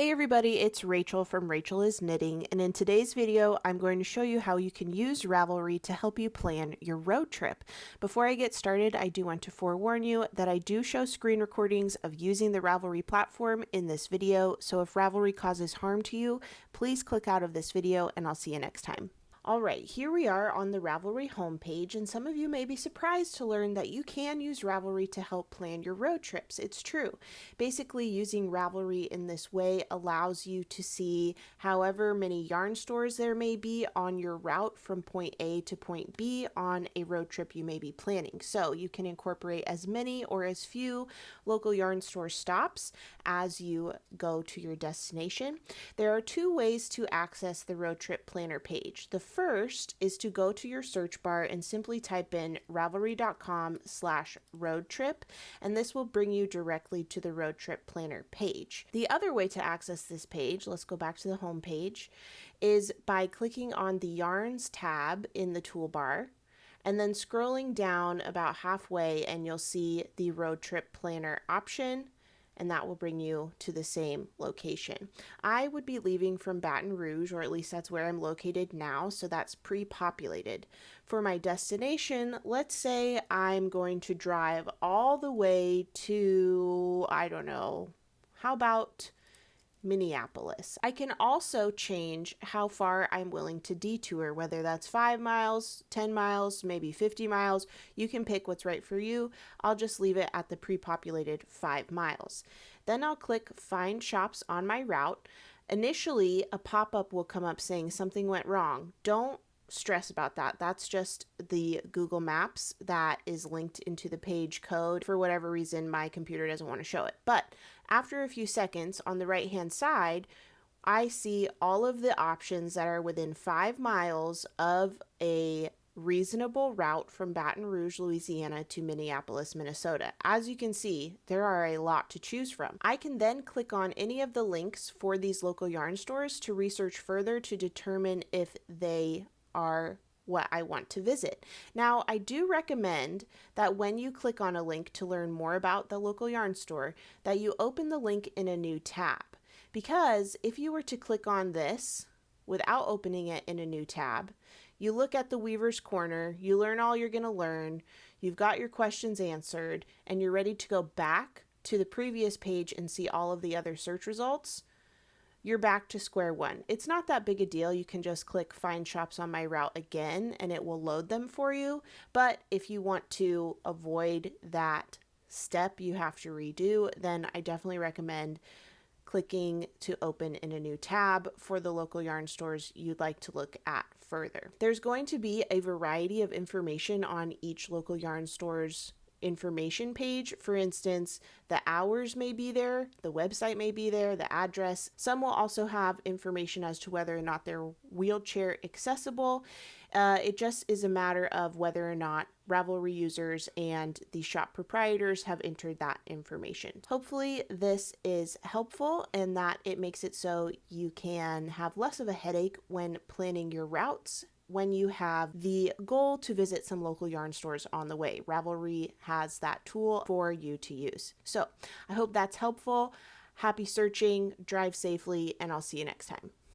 Hey everybody, it's Rachel from Rachel is Knitting, and in today's video I'm going to show you how you can use Ravelry to help you plan your road trip. Before I get started, I do want to forewarn you that I do show screen recordings of using the Ravelry platform in this video, so if Ravelry causes harm to you, please click out of this video and I'll see you next time. Alright, here we are on the Ravelry homepage, and some of you may be surprised to learn that you can use Ravelry to help plan your road trips. It's true. Basically, using Ravelry in this way allows you to see however many yarn stores there may be on your route from point A to point B on a road trip you may be planning. So you can incorporate as many or as few local yarn store stops as you go to your destination. There are two ways to access the road trip planner page. The first is to go to your search bar and simply type in ravelry.com/road trip, and this will bring you directly to the road trip planner page. The other way to access this page, let's go back to the home page, is by clicking on the yarns tab in the toolbar and then scrolling down about halfway, and you'll see the road trip planner option, and that will bring you to the same location. I would be leaving from Baton Rouge, or at least that's where I'm located now, so that's pre-populated. For my destination, let's say I'm going to drive all the way to, I don't know, how about Minneapolis. I can also change how far I'm willing to detour, whether that's 5 miles, 10 miles, maybe 50 miles. You can pick what's right for you. I'll just leave it at the pre-populated 5 miles. Then I'll click Find Shops on my route. Initially, a pop-up will come up saying something went wrong. Don't stress about that. That's just the Google Maps that is linked into the page code. For whatever reason, my computer doesn't want to show it. But after a few seconds, on the right hand side, I see all of the options that are within 5 miles of a reasonable route from Baton Rouge, Louisiana to Minneapolis, Minnesota. As you can see, there are a lot to choose from. I can then click on any of the links for these local yarn stores to research further to determine if they are what I want to visit. Now, I do recommend that when you click on a link to learn more about the local yarn store, that you open the link in a new tab. Because if you were to click on this without opening it in a new tab, you look at the Weaver's Corner, you learn all you're going to learn, you've got your questions answered, and you're ready to go back to the previous page and see all of the other search results, you're back to square one. It's not that big a deal. You can just click Find Shops on my route again and it will load them for you. But if you want to avoid that step you have to redo, then I definitely recommend clicking to open in a new tab for the local yarn stores you'd like to look at further. There's going to be a variety of information on each local yarn store's information page. For instance, the hours may be there, the website may be there, the address. Some will also have information as to whether or not they're wheelchair accessible. It just is a matter of whether or not Ravelry users and the shop proprietors have entered that information. Hopefully this is helpful and that it makes it so you can have less of a headache when planning your routes when you have the goal to visit some local yarn stores on the way. Ravelry has that tool for you to use. So I hope that's helpful. Happy searching, drive safely, and I'll see you next time.